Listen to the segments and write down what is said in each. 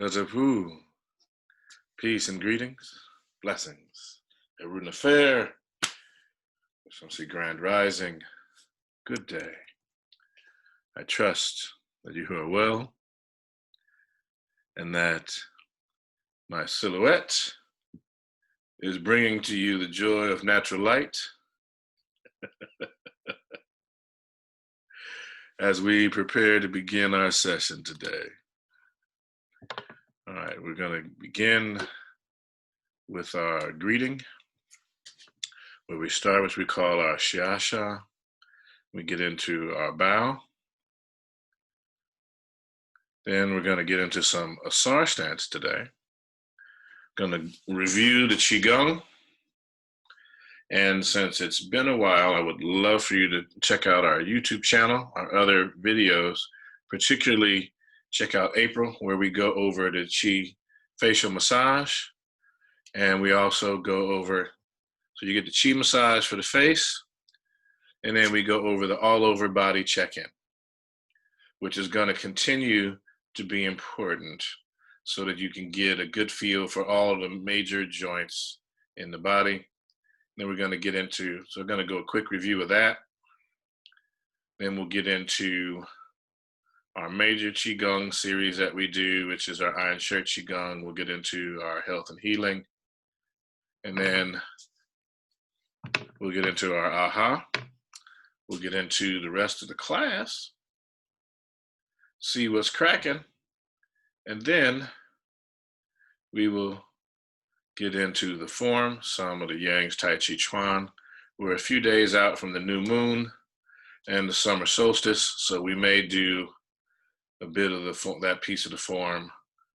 Hazapu, peace and greetings, blessings. Aruna Fair, some see Grand Rising. Good day. I trust that you are well and that my silhouette is bringing to you the joy of natural light as we prepare to begin our session today. All right, we're going to begin with our greeting, where we start what we call our Shiasha. We get into our bow. Then we're going to get into some Asar Stance today. Going to review the Qigong. And since it's been a while, I would love for you to check out our YouTube channel, our other videos, particularly check out April, where we go over the Qi facial massage. And we also go over, so you get the Qi massage for the face, and then we go over the all over body check-in, which is going to continue to be important so that you can get a good feel for all the major joints in the body. Then we're going to get into, so we're going to go a quick review of that. Then we'll get into our major Qigong series that we do, which is our Iron Shirt Qigong. We'll get into our health and healing. And then we'll get into our AHA. We'll get into the rest of the class, see what's cracking. And then we will get into the form, some of the Yang's Tai Chi Chuan. We're a few days out from the new moon and the summer solstice, so we may do a bit of that piece of the form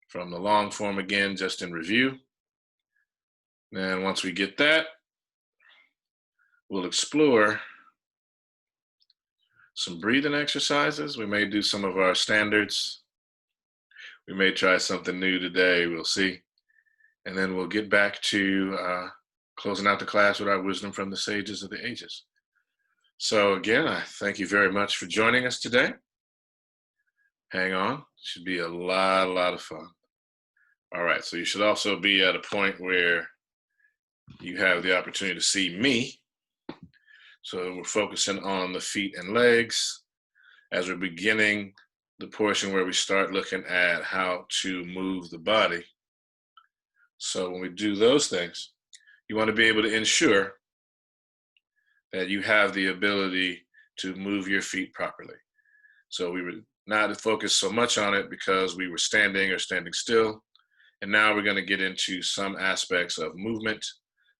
from the long form again, just in review. And once we get that, we'll explore some breathing exercises. We may do some of our standards. We may try something new today, we'll see. And then we'll get back to closing out the class with our wisdom from the sages of the ages. So again, I thank you very much for joining us today. Hang on, it should be a lot of fun. All right, so you should also be at a point where you have the opportunity to see me. So we're focusing on the feet and legs as we're beginning the portion where we start looking at how to move the body. So when we do those things, you want to be able to ensure that you have the ability to move your feet properly. So we would not focus so much on it because we were standing or standing still. And now we're going to get into some aspects of movement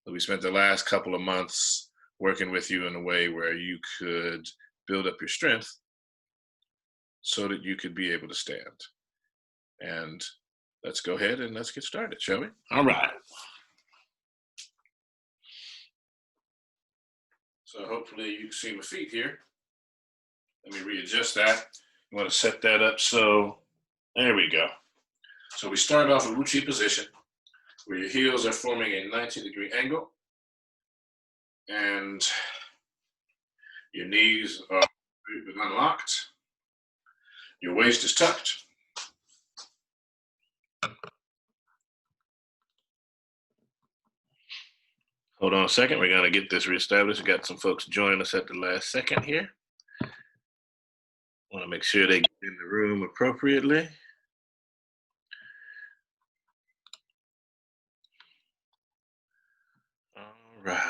that we spent the last couple of months working with you in a way where you could build up your strength so that you could be able to stand. And let's go ahead and let's get started, shall we? All right. So hopefully you can see my feet here. Let me readjust that. You want to set that up so, there we go. So we start off with Wuchi position, where your heels are forming a 90-degree angle. And your knees are unlocked. Your waist is tucked. Hold on a second, we're gonna get this reestablished. We got some folks joining us at the last second here. Wanna make sure they get in the room appropriately. All right,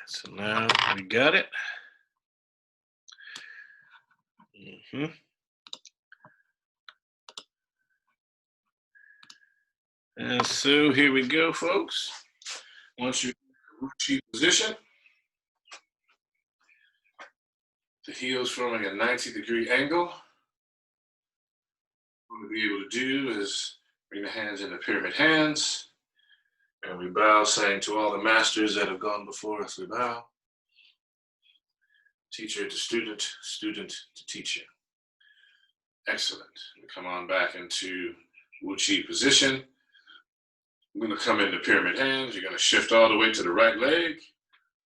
so now we got it. And so here we go, folks. Once you're in the Wuchi position, the heels forming a 90-degree angle. What we'll be able to do is bring the hands into pyramid hands, and we bow, saying to all the masters that have gone before us, we bow. Teacher to student, student to teacher. Excellent. We come on back into Wuchi position. I'm going to come into pyramid hands. You're going to shift all the way to the right leg.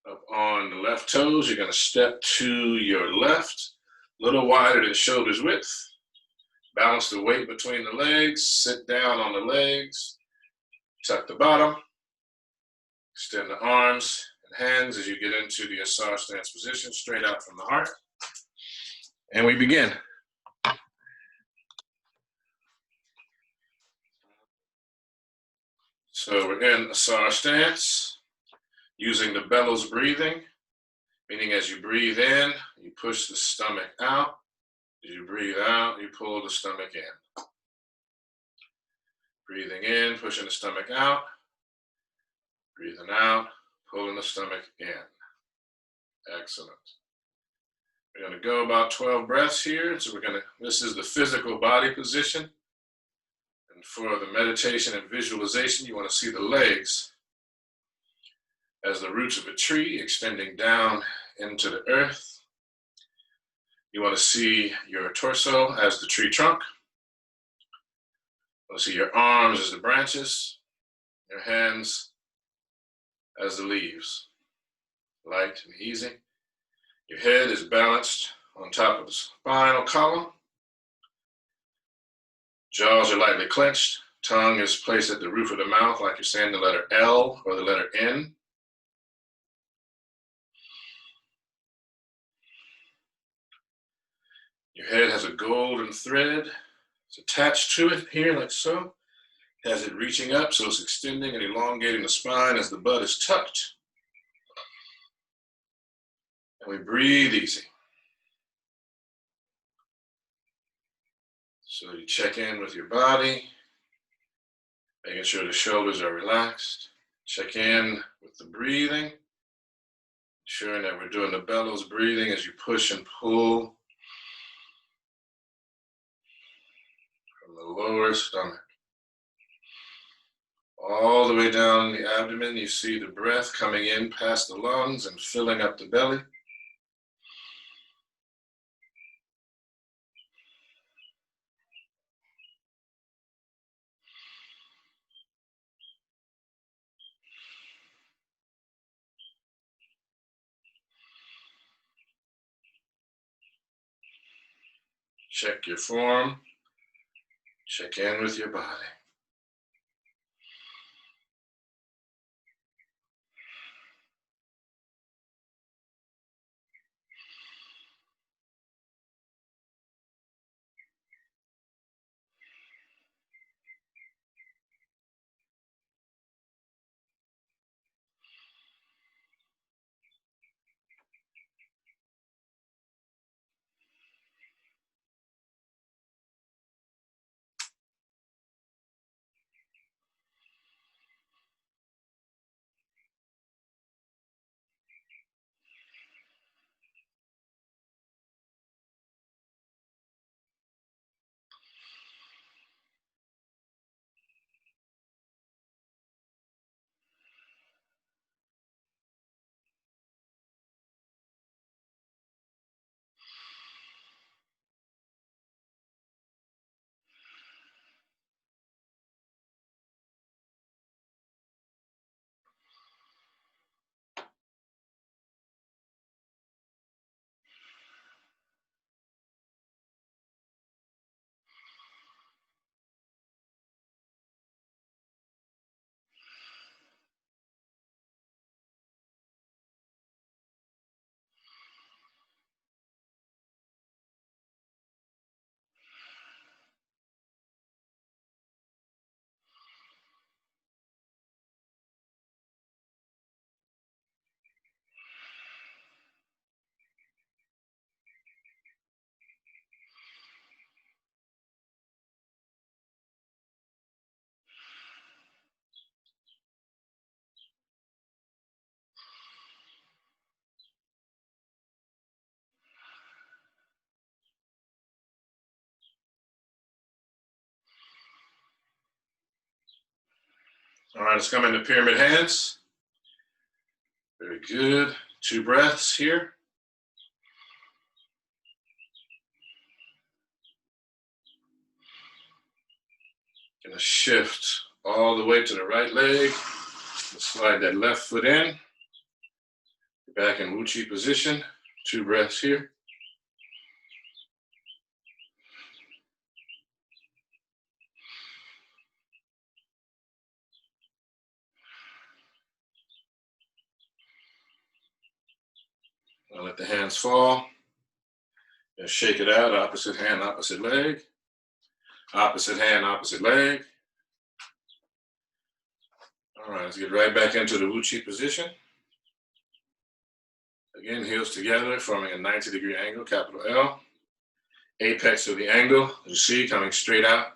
Up on the left toes, you're going to step to your left, a little wider than shoulder's width. Balance the weight between the legs, sit down on the legs, tuck the bottom, extend the arms and hands as you get into the Asar Stance position, straight out from the heart. And we begin. So we're in Asar Stance, using the bellows breathing, meaning as you breathe in, you push the stomach out. As you breathe out, you pull the stomach in. Breathing in, pushing the stomach out. Breathing out, pulling the stomach in. Excellent. We're going to go about 12 breaths here. So this is the physical body position. And for the meditation and visualization, you want to see the legs as the roots of a tree extending down into the earth. You want to see your torso as the tree trunk. You want to see your arms as the branches, your hands as the leaves. Light and easy. Your head is balanced on top of the spinal column. Jaws are lightly clenched. Tongue is placed at the roof of the mouth like you're saying the letter L or the letter N. Your head has a golden thread. It's attached to it here like so. It has it reaching up, so it's extending and elongating the spine as the butt is tucked. And we breathe easy. So you check in with your body, making sure the shoulders are relaxed. Check in with the breathing, ensuring that we're doing the bellows breathing as you push and pull from the lower stomach. All the way down the abdomen, you see the breath coming in past the lungs and filling up the belly. Check your form. Check in with your body. All right, let's come into pyramid hands. Very good. 2 breaths here. Gonna shift all the way to the right leg. Slide that left foot in. Back in Wuchi position. 2 breaths here. Let the hands fall. And shake it out. Opposite hand, opposite leg. Opposite hand, opposite leg. All right, let's get right back into the Wu Chi position. Again, heels together, forming a 90-degree angle, capital L. Apex of the angle, you see, coming straight out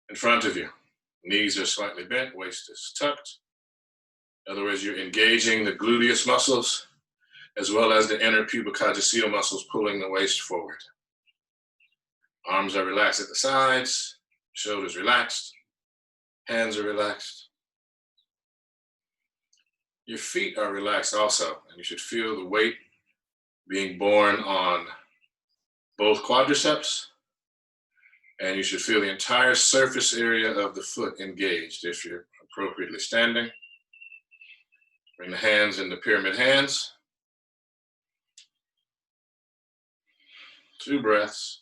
in front of you. Knees are slightly bent, waist is tucked. In other words, you're engaging the gluteus muscles as well as the inner pubic-coccygeal muscles pulling the waist forward. Arms are relaxed at the sides, shoulders relaxed, hands are relaxed. Your feet are relaxed also, and you should feel the weight being borne on both quadriceps, and you should feel the entire surface area of the foot engaged if you're appropriately standing. Bring the hands into pyramid hands. 2 breaths.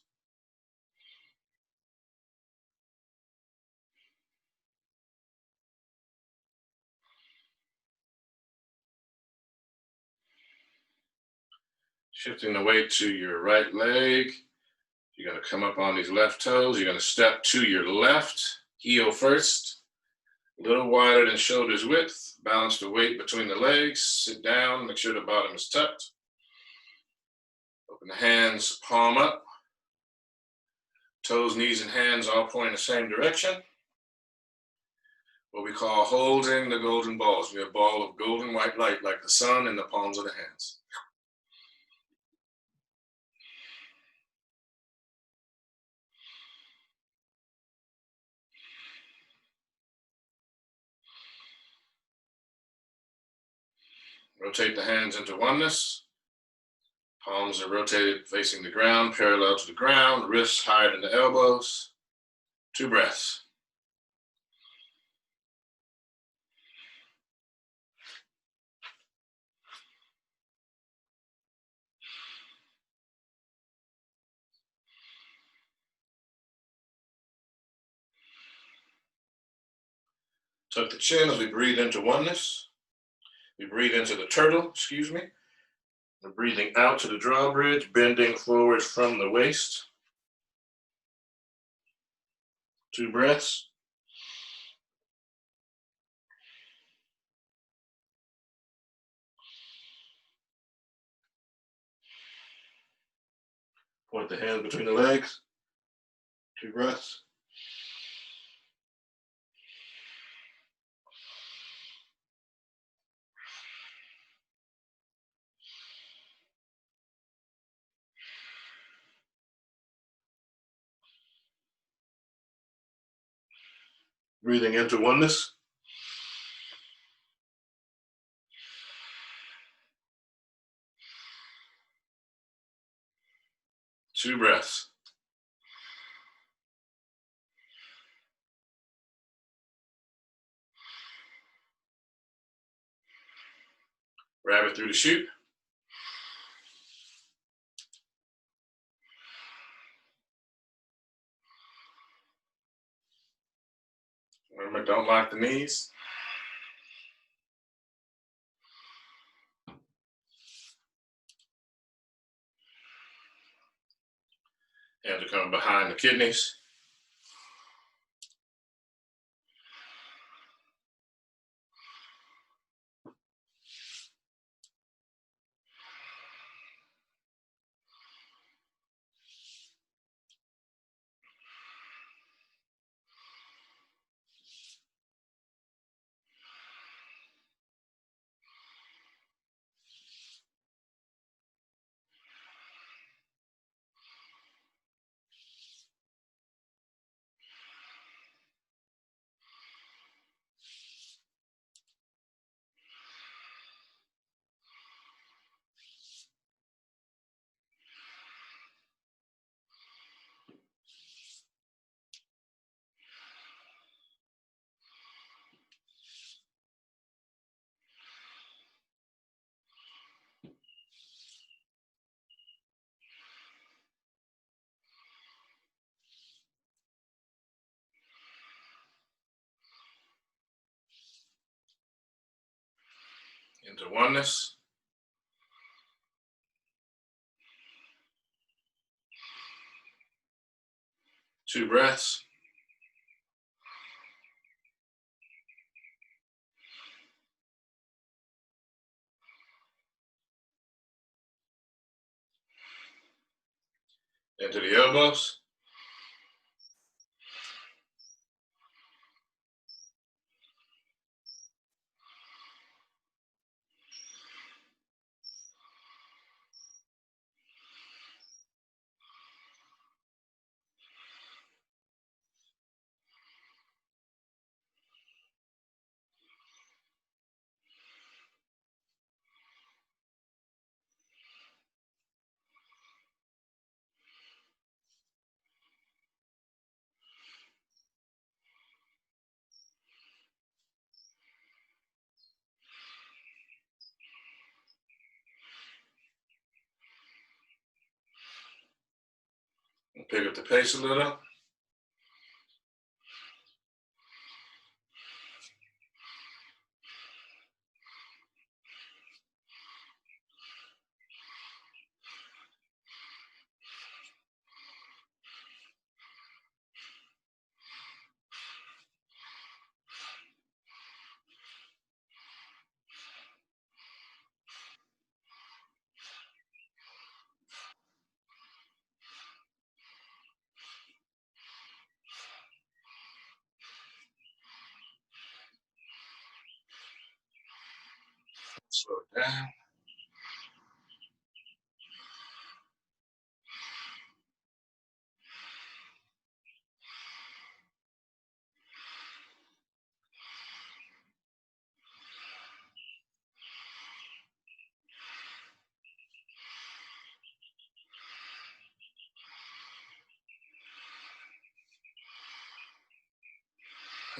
Shifting the weight to your right leg. You're going to come up on these left toes. You're going to step to your left, heel first. A little wider than shoulders width. Balance the weight between the legs. Sit down, make sure the bottom is tucked. Open the hands, palm up. Toes, knees, and hands all point in the same direction. What we call holding the golden balls. We have a ball of golden white light like the sun in the palms of the hands. Rotate the hands into oneness. Palms are rotated facing the ground, parallel to the ground, wrists higher than the elbows. 2 breaths. Tuck the chin as we breathe into oneness. We breathe into the turtle, We're breathing out to the drawbridge, bending forward from the waist. 2 breaths. Point the hands between the legs. 2 breaths. Breathing into oneness. 2 breaths. Rabbit through the chute. Remember, don't lock the knees. Hands are coming behind the kidneys. Into oneness. 2 breaths. Into the elbows. Pick up the pace a little. Slow it down.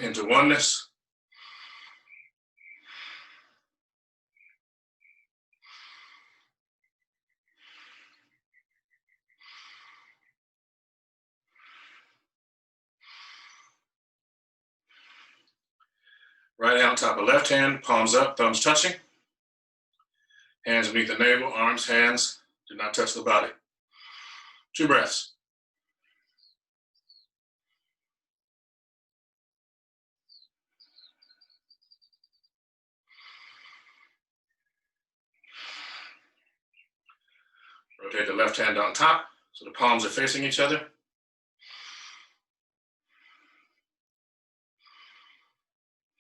Into oneness. Right hand on top of left hand, palms up, thumbs touching. Hands beneath the navel, arms, hands do not touch the body. 2 breaths. Rotate the left hand on top so the palms are facing each other.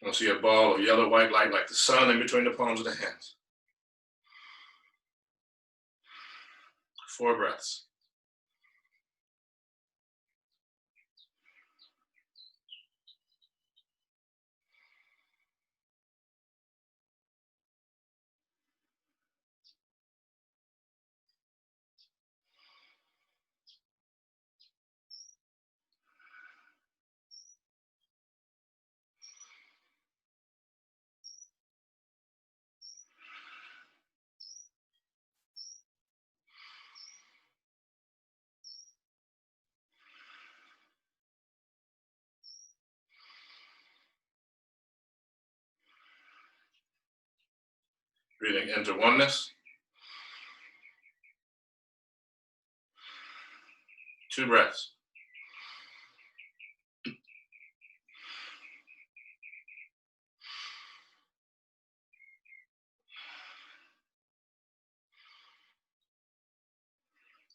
You'll see a ball of yellow white light like the sun in between the palms of the hands. 4 breaths. Breathing into oneness. 2 breaths.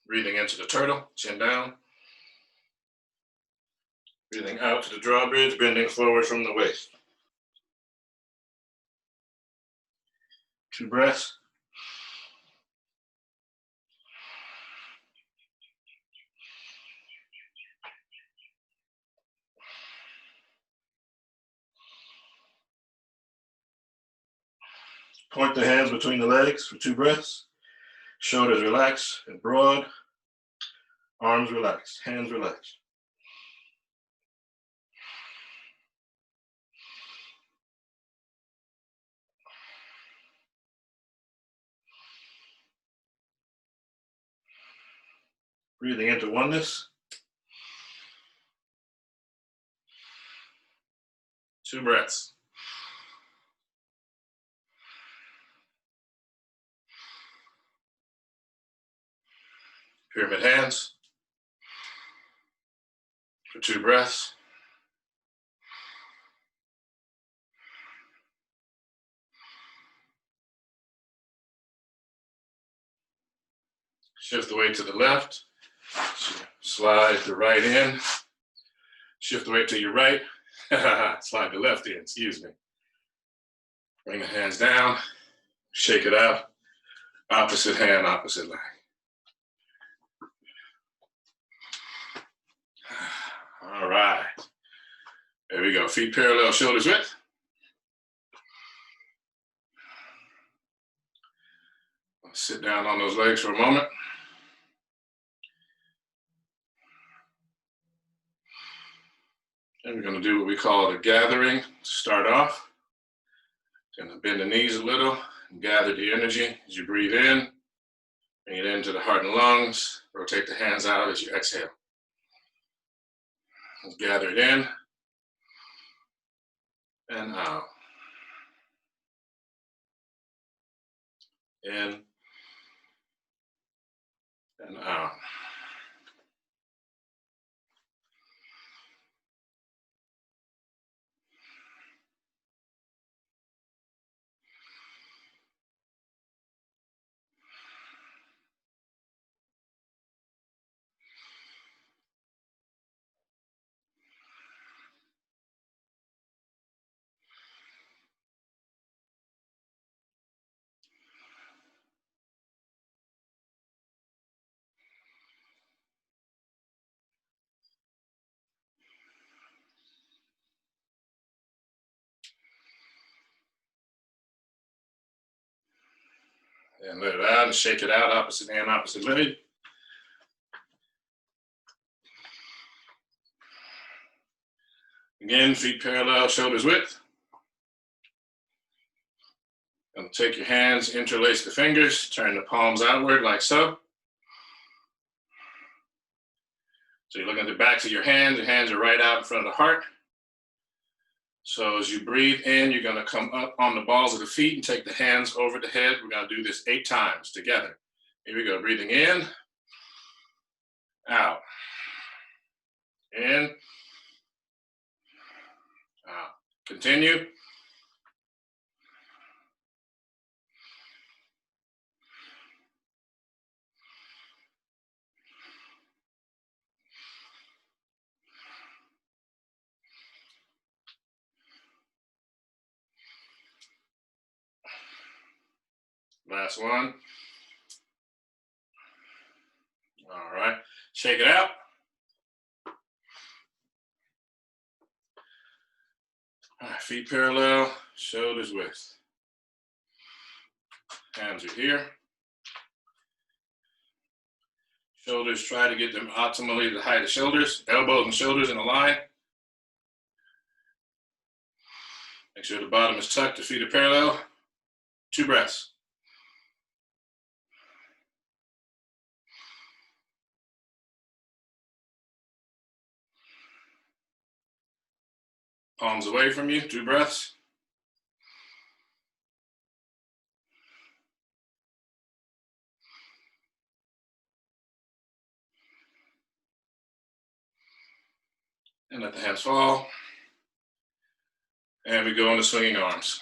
Breathing into the turtle, chin down. Breathing out to the drawbridge, bending forward from the waist. 2 breaths. Point the hands between the legs for 2 breaths. Shoulders relaxed and broad. Arms relaxed, hands relaxed. Breathing into oneness. 2 breaths. Pyramid hands. for 2 breaths. Shift the weight to the left. Slide the right in. Shift the weight to your right. Slide the left in, excuse me. Bring the hands down. Shake it out. Opposite hand, opposite leg. All right. There we go. Feet parallel, shoulders width. Sit down on those legs for a moment. And we're going to do what we call the gathering to start off. Going to bend the knees a little and gather the energy as you breathe in. Bring it into the heart and lungs. Rotate the hands out as you exhale. Let's gather it in and out. In and out. And let it out and shake it out, opposite hand, opposite leg. Again, feet parallel, shoulders width. And take your hands, interlace the fingers, turn the palms outward like so. So you're looking at the backs of your hands are right out in front of the heart. So as you breathe in, you're going to come up on the balls of the feet and take the hands over the head. We're going to do this 8 times together. Here we go. Breathing in, out, in, out. Continue. Last one. All right. Shake it out. All right. Feet parallel, shoulders width. Hands are here. Shoulders, try to get them optimally to the height of shoulders. Elbows and shoulders in a line. Make sure the bottom is tucked, the feet are parallel. 2 breaths. Palms away from you, 2 breaths. And let the hands fall. And we go into swinging arms.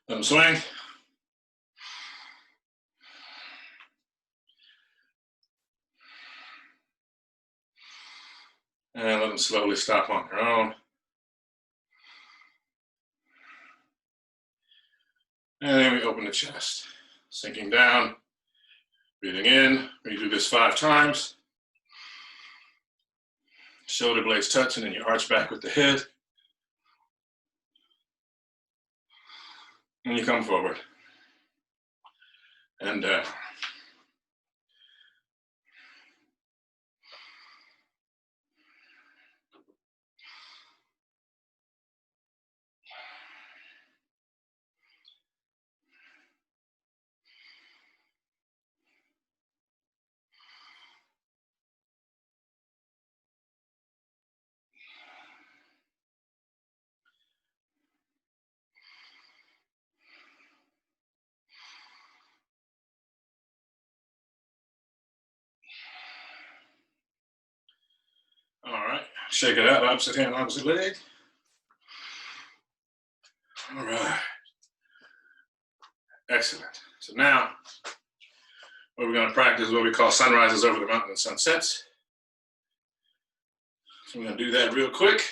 Let them swing. And let them slowly stop on their own. And then we open the chest. Sinking down, breathing in. We do this 5 times. Shoulder blades touch, and then you arch back with the head. And you come forward. And down. All right, shake it out, opposite hand, opposite leg. All right, excellent. So now, what we're gonna practice is what we call sunrises over the mountain and sunsets. So we're gonna do that real quick.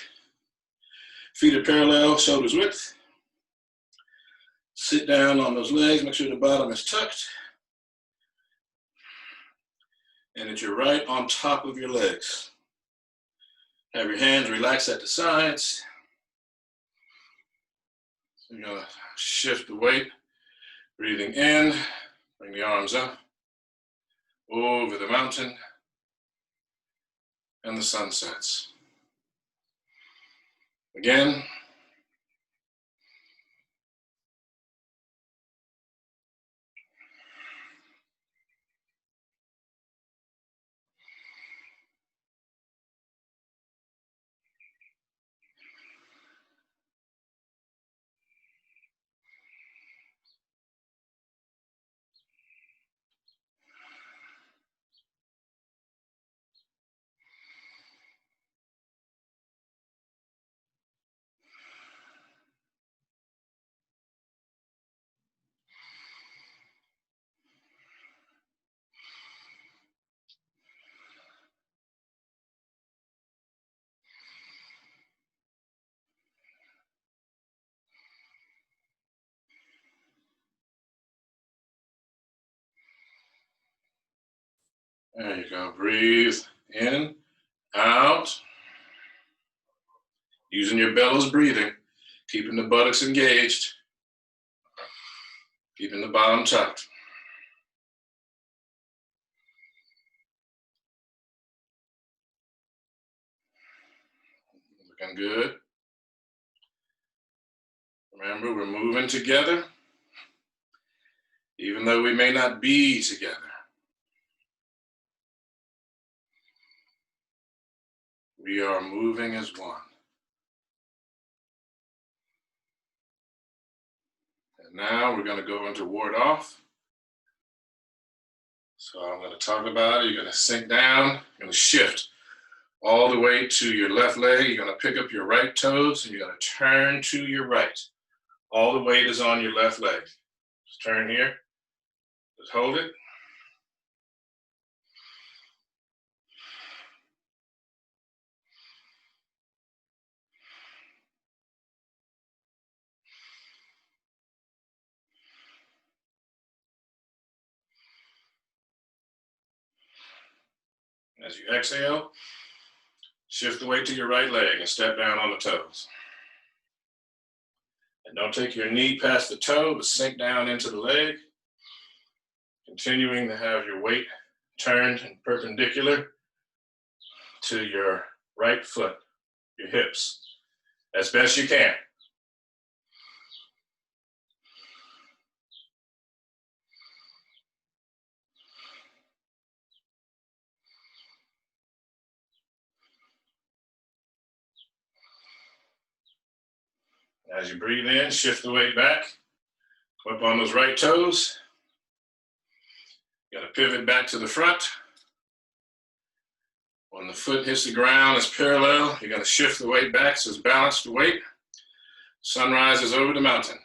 Feet are parallel, shoulders width. Sit down on those legs, make sure the bottom is tucked. And that you're right on top of your legs. Have your hands relaxed at the sides. So you're gonna shift the weight, breathing in, bring the arms up, over the mountain, and the sunsets. Again. There you go, breathe in, out. Using your bellows breathing, keeping the buttocks engaged, keeping the bottom tucked. Looking good. Remember, we're moving together, even though we may not be together. We are moving as one. And now we're going to go into ward off. So I'm going to talk about it. You're going to sink down, you're going to shift all the way to your left leg. You're going to pick up your right toes and you're going to turn to your right. All the weight is on your left leg. Just turn here. Just hold it. As you exhale, shift the weight to your right leg and step down on the toes. And don't take your knee past the toe, but sink down into the leg, continuing to have your weight turned and perpendicular to your right foot, your hips, as best you can. As you breathe in, shift the weight back, come up on those right toes. You gotta pivot back to the front. When the foot hits the ground, it's parallel. You're gonna shift the weight back so it's balanced the weight. Sunrise is over the mountain.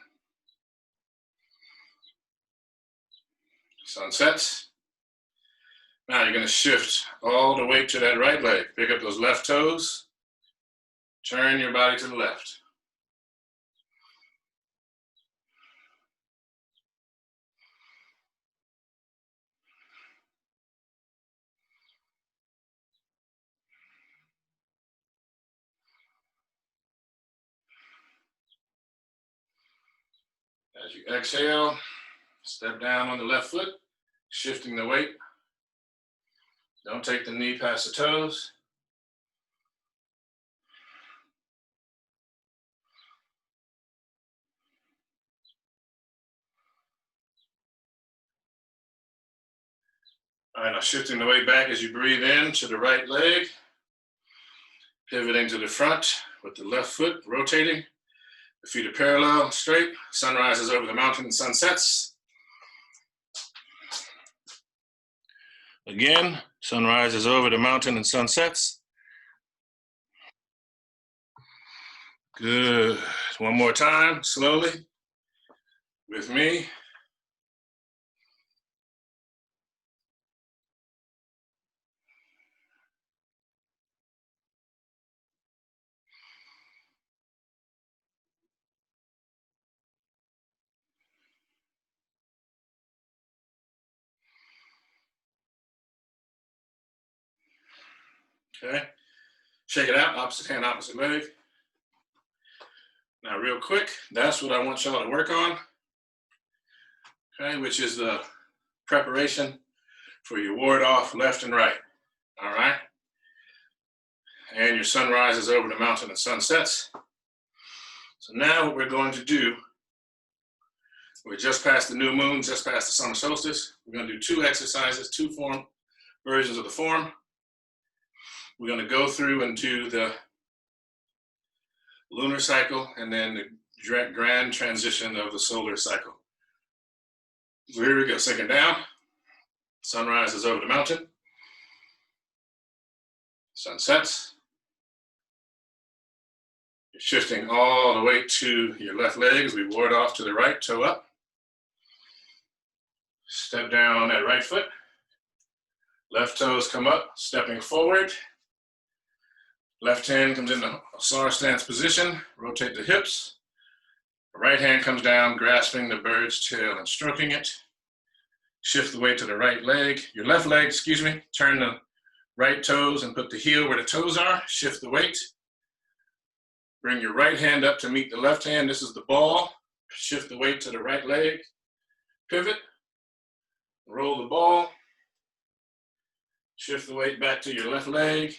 Sun sets. Now you're gonna shift all the weight to that right leg. Pick up those left toes. Turn your body to the left. As you exhale, step down on the left foot, shifting the weight. Don't take the knee past the toes. All right, now shifting the weight back as you breathe in to the right leg, pivoting to the front with the left foot rotating. The feet are parallel, straight. Sun rises over the mountain and sun sets. Again, sun rises over the mountain and sun sets. Good. One more time, slowly, with me. Okay, shake it out, opposite hand, opposite leg. Now real quick, that's what I want y'all to work on, okay, which is the preparation for your ward off left and right, all right? And your sun rises over the mountain and sun sets. So now what we're going to do, we're just past the new moon, just past the summer solstice. We're going to do two exercises, two versions of the form. We're going to go through and do the lunar cycle and then the grand transition of the solar cycle. So here we go, second down. Sun rises over the mountain. Sun sets. You're shifting all the way to your left leg as we ward off to the right, toe up. Step down on that right foot. Left toes come up, stepping forward. Left hand comes into Asar Stance position, rotate the hips. The right hand comes down, grasping the bird's tail and stroking it. Shift the weight to the right leg, your left leg, excuse me. Turn the right toes and put the heel where the toes are. Shift the weight. Bring your right hand up to meet the left hand. This is the ball. Shift the weight to the right leg. Pivot. Roll the ball. Shift the weight back to your left leg.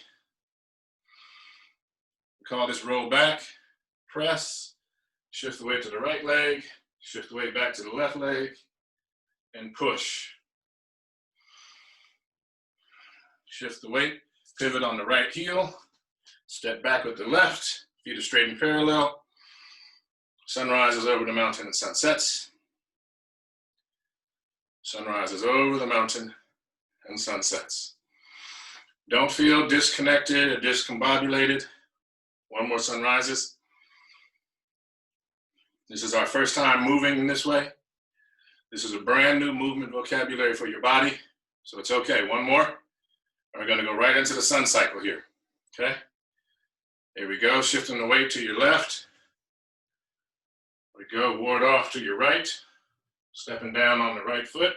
Call this roll back, press, shift the weight to the right leg, shift the weight back to the left leg, and push. Shift the weight, pivot on the right heel, step back with the left, feet are straight and parallel. Sun rises over the mountain and sun sets. Sun rises over the mountain and sun sets. Don't feel disconnected or discombobulated. One more sun rises. This is our first time moving in this way. This is a brand new movement vocabulary for your body, so it's okay. One more, and we're gonna go right into the sun cycle here, okay? Here we go, shifting the weight to your left. We go, ward off to your right, stepping down on the right foot,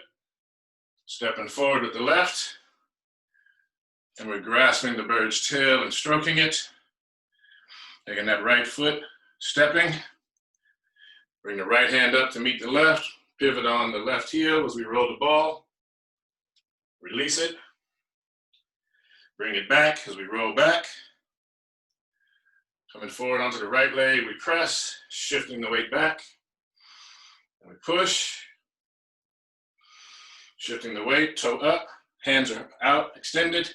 stepping forward with the left, and we're grasping the bird's tail and stroking it. Taking that right foot, stepping. Bring the right hand up to meet the left. Pivot on the left heel as we roll the ball. Release it. Bring it back as we roll back. Coming forward onto the right leg, we press, shifting the weight back. And we push. Shifting the weight, toe up. Hands are out, extended.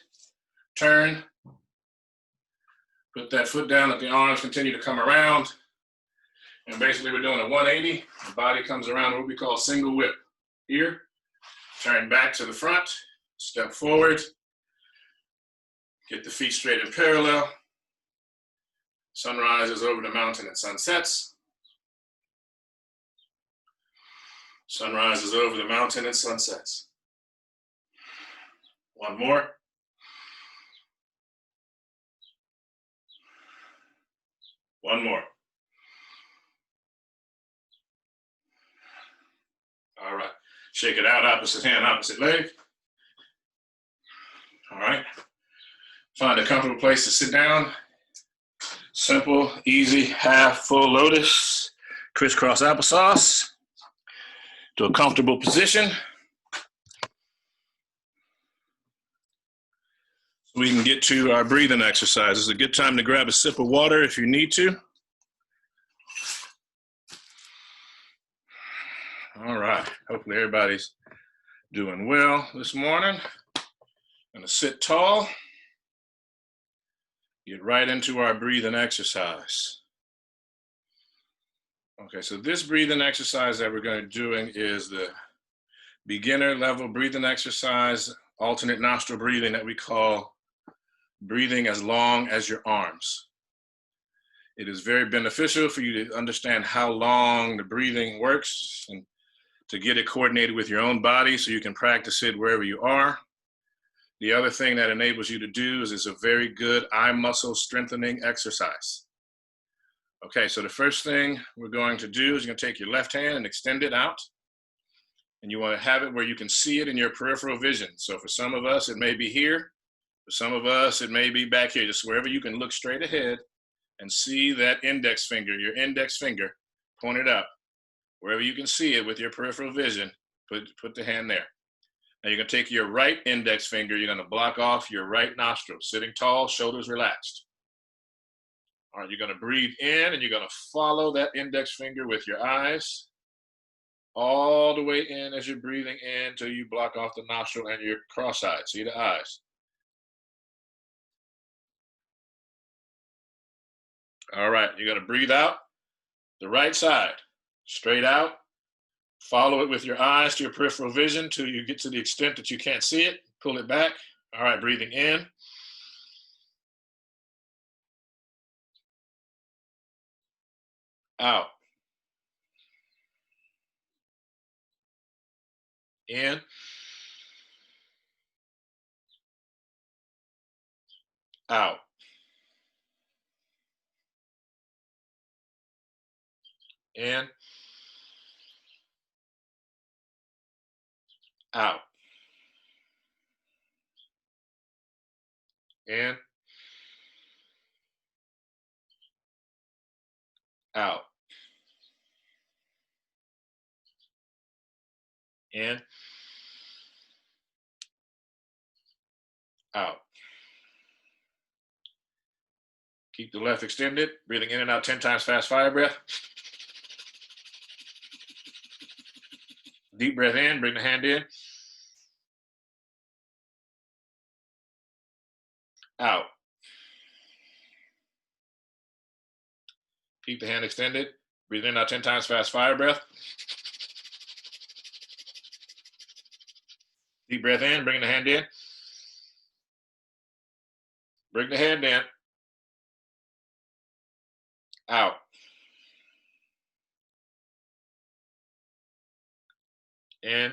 Turn. Put that foot down, let the arms continue to come around. And basically we're doing a 180. The body comes around what we call single whip. Here, turn back to the front, step forward. Get the feet straight and parallel. Sun rises over the mountain and sun sets. Sun rises over the mountain and sun sets. One more. One more. All right. Shake it out, opposite hand, opposite leg. All right. Find a comfortable place to sit down. Simple, easy, half, full lotus, crisscross applesauce. to a comfortable position. So we can get to our breathing exercise. It's a good time to grab a sip of water if you need to. All right, hopefully everybody's doing well this morning. Gonna sit tall, get right into our breathing exercise. Okay, so this breathing exercise that we're going to be doing is the beginner level breathing exercise, alternate nostril breathing that we call breathing as long as your arms. It is very beneficial for you to understand how long the breathing works and to get it coordinated with your own body so you can practice it wherever you are. The other thing that enables you to do is it's a very good eye muscle strengthening exercise. Okay, so the first thing we're going to do is you're going to take your left hand and extend it out. And you want to have it where you can see it in your peripheral vision. So for some of us, it may be here. For some of us, it may be back here, just wherever you can look straight ahead and see that index finger, your index finger pointed up. Wherever you can see it with your peripheral vision, put the hand there. Now you're going to take your right index finger, you're going to block off your right nostril, sitting tall, shoulders relaxed. All right, you're going to breathe in and you're going to follow that index finger with your eyes all the way in as you're breathing in until you block off the nostril and you're cross-eyed. See the eyes. All right, you're going to breathe out the right side, straight out. Follow it with your eyes to your peripheral vision till you get to the extent that you can't see it. Pull it back. All right, breathing in. Out. In. Out. In. Out. In. Out. In. Out. Keep the left extended, breathing in and out 10 times fast fire breath. Deep breath in, bring the hand in. Out. Keep the hand extended, breathe in and out 10 times fast fire breath. Deep breath in, bring the hand in. Bring the hand in. Out. In.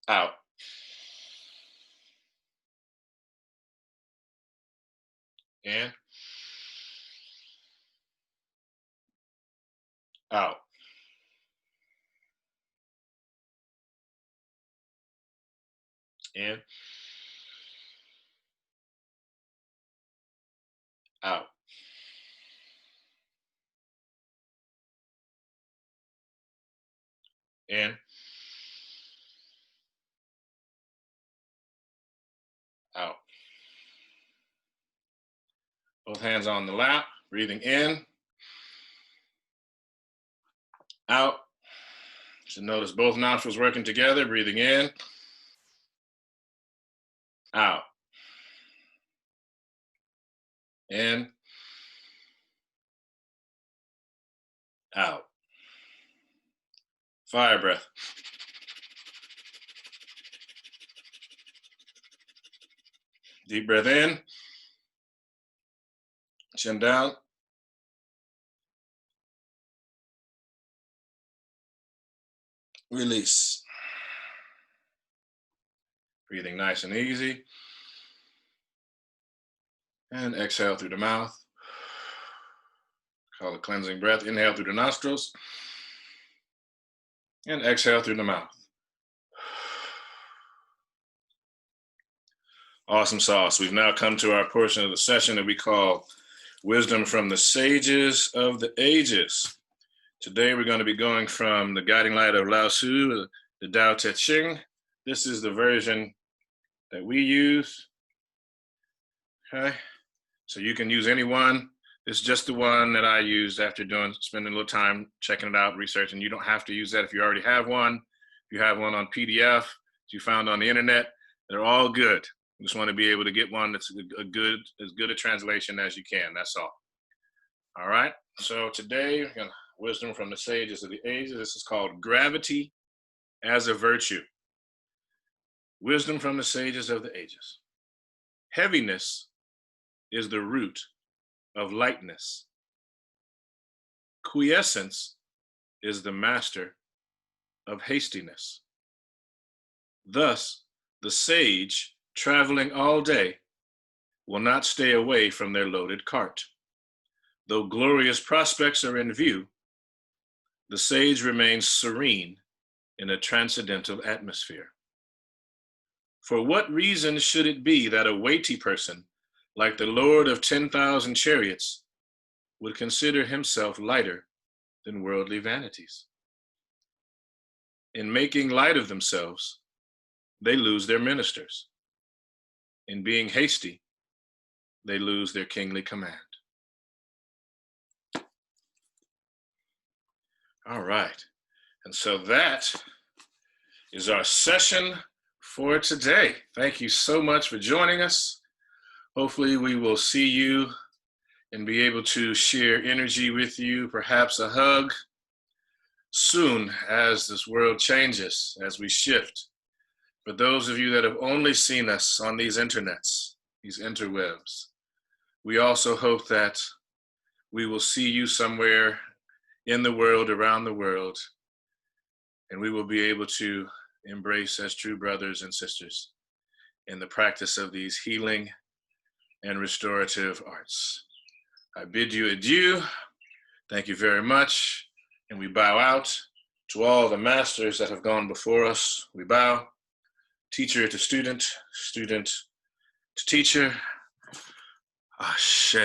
Out. In. Out. In. Out. In. Out. Both hands on the lap, breathing in. Out. So notice both nostrils working together, breathing in. Out. In. Out. Fire breath. Deep breath in. Chin down. Release. Breathing nice and easy. And exhale through the mouth. Call it cleansing breath. Inhale through the nostrils. And exhale through the mouth. Awesome sauce. We've now come to our portion of the session that we call Wisdom from the sages of the ages. Today we're going to be going from the guiding light of Lao Tzu, the Tao Te Ching. This is the version that we use. Okay, so you can use any one. It's just the one that I used after spending a little time checking it out, researching. You don't have to use that if you already have one. If you have one on PDF that you found on the internet, they're all good. You just want to be able to get one that's as good a translation as you can. That's all. All right. So today, we're going to wisdom from the sages of the ages. This is called gravity as a virtue. Wisdom from the sages of the ages. Heaviness is the root of lightness. Quiescence is the master of hastiness. Thus, the sage, traveling all day, will not stay away from their loaded cart. Though glorious prospects are in view, the sage remains serene in a transcendental atmosphere. For what reason should it be that a weighty person, like the Lord of 10,000 chariots, would consider himself lighter than worldly vanities? In making light of themselves, they lose their ministers. In being hasty, they lose their kingly command. All right, and so that is our session for today. Thank you so much for joining us. Hopefully we will see you and be able to share energy with you, perhaps a hug soon as this world changes, as we shift. For those of you that have only seen us on these internets, these interwebs, we also hope that we will see you somewhere in the world, around the world, and we will be able to embrace as true brothers and sisters in the practice of these healing and restorative arts. I bid you adieu. Thank you very much. And we bow out to all the masters that have gone before us. We bow, teacher to student, student to teacher. Ashe.